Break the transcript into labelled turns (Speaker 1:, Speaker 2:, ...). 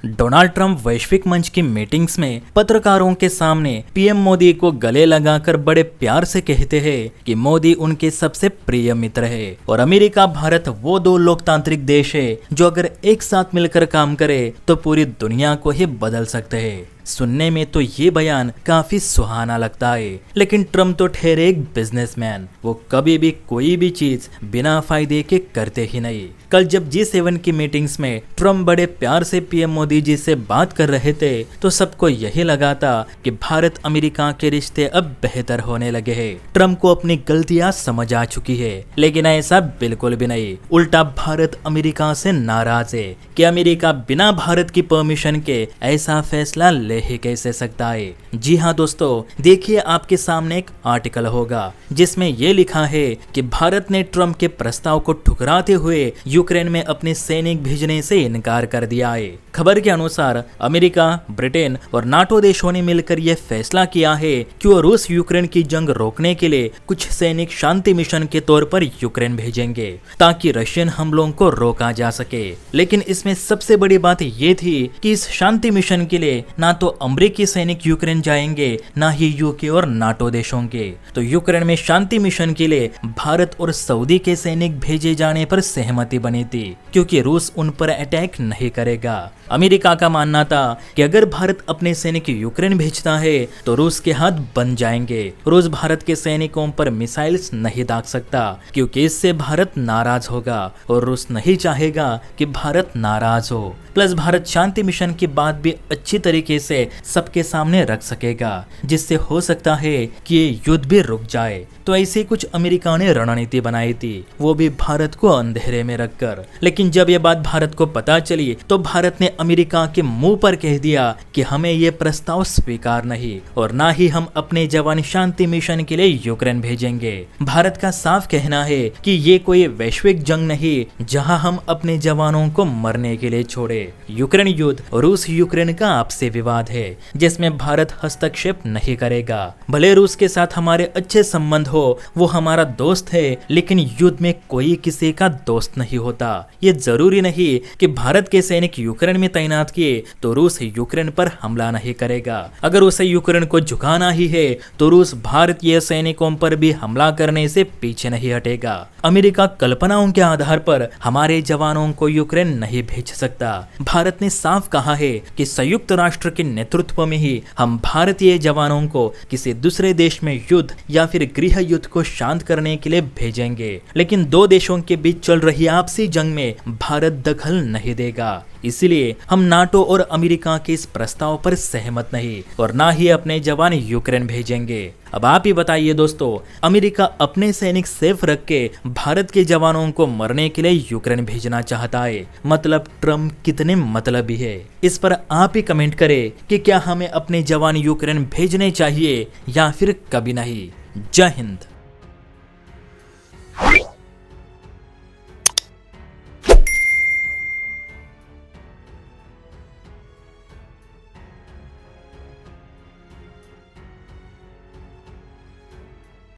Speaker 1: Donald Trump वैश्विक मंच की मीटिंग्स में पत्रकारों के सामने पीएम मोदी को गले लगाकर बड़े प्यार से कहते हैं कि मोदी उनके सबसे प्रिय मित्र है और अमेरिका भारत वो दो लोकतांत्रिक देश है जो अगर एक साथ मिलकर काम करे तो पूरी दुनिया को ही बदल सकते हैं। सुनने में तो ये बयान काफी सुहाना लगता है, लेकिन ट्रम्प तो ठहरे एक बिजनेसमैन। वो कभी भी कोई भी चीज बिना फायदे के करते ही नहीं। कल जब G7 की मीटिंग्स में ट्रम्प बड़े प्यार से पीएम मोदी जी से बात कर रहे थे तो सबको यही लगा था कि भारत अमेरिका के रिश्ते अब बेहतर होने लगे हैं। ट्रम्प को अपनी गलतियां समझ आ चुकी है, लेकिन ऐसा बिल्कुल भी नहीं। उल्टा भारत अमेरिका से नाराज है कि अमेरिका बिना भारत की परमिशन के ऐसा फैसला ले ही कैसे सकता है। जी हाँ दोस्तों, देखिए आपके सामने एक आर्टिकल होगा जिसमें ये लिखा है कि भारत ने ट्रम्प के प्रस्ताव को ठुकराते हुए यूक्रेन में अपने सैनिक भेजने से इनकार कर दिया है। खबर के अनुसार अमेरिका, ब्रिटेन और नाटो देशों ने मिलकर यह फैसला किया है कि वो रूस यूक्रेन की जंग रोकने के लिए कुछ सैनिक शांति मिशन के तौर पर यूक्रेन भेजेंगे ताकि रशियन हमलों को रोका जा सके। लेकिन इसमें सबसे बड़ी बात ये थी कि इस शांति मिशन के लिए ना तो अमेरिकी सैनिक यूक्रेन जाएंगे, ना ही यूके और नाटो देशों के। तो यूक्रेन में शांति मिशन के लिए भारत और सऊदी के सैनिक भेजे जाने पर सहमति बनी थी, क्योंकि रूस उन पर अटैक नहीं करेगा। अमेरिका का मानना था कि अगर भारत अपने सैनिक यूक्रेन भेजता है तो रूस के हाथ बन जाएंगे। रूस भारत के सैनिकों पर मिसाइल्स नहीं दाग सकता, क्योंकि इससे भारत नाराज होगा और रूस नहीं चाहेगा कि भारत नाराज हो। प्लस भारत शांति मिशन की बात भी अच्छी तरीके से सबके सामने रख सकेगा, जिससे हो सकता है कि ये युद्ध भी रुक जाए। तो ऐसे कुछ अमेरिका ने रणनीति बनाई थी, वो भी भारत को अंधेरे में रखकर। लेकिन जब ये बात भारत को पता चली तो भारत ने अमेरिका के मुंह पर कह दिया कि हमें ये प्रस्ताव स्वीकार नहीं और ना ही हम अपने जवान शांति मिशन के लिए यूक्रेन भेजेंगे। भारत का साफ कहना है कि ये कोई वैश्विक जंग नहीं जहां हम अपने जवानों को मरने के लिए छोड़े। यूक्रेन युद्ध रूस यूक्रेन का आपसी विवाद है जिसमें भारत हस्तक्षेप नहीं करेगा। भले रूस के साथ हमारे अच्छे संबंध हो, वो हमारा दोस्त है, लेकिन युद्ध में कोई किसी का दोस्त नहीं होता। ये जरूरी नहीं कि भारत के सैनिक यूक्रेन में तैनात किए तो रूस यूक्रेन पर हमला नहीं करेगा। अगर उसे यूक्रेन को झुकाना ही है तो रूस भारतीय सैनिकों पर भी हमला करने से पीछे नहीं हटेगा। अमेरिका कल्पनाओं के आधार पर हमारे जवानों को यूक्रेन नहीं भेज सकता। भारत ने साफ कहा है कि संयुक्त राष्ट्र के नेतृत्व में ही हम भारतीय जवानों को किसी दूसरे देश में युद्ध या फिर गृह युद्ध को शांत करने के लिए भेजेंगे। लेकिन दो देशों के बीच चल रही आपसी जंग में भारत दखल नहीं देगा। इसलिए हम नाटो और अमेरिका के इस प्रस्ताव पर सहमत नहीं और ना ही अपने जवान यूक्रेन भेजेंगे। अब आप ही बताइए दोस्तों, अमेरिका अपने सैनिक सेफ रख के भारत के जवानों को मरने के लिए यूक्रेन भेजना चाहता है, मतलब ट्रम्प कितने मतलबी है। इस पर आप ही कमेंट करें कि क्या हमें अपने जवान यूक्रेन भेजने चाहिए या फिर कभी नहीं। जय हिंद।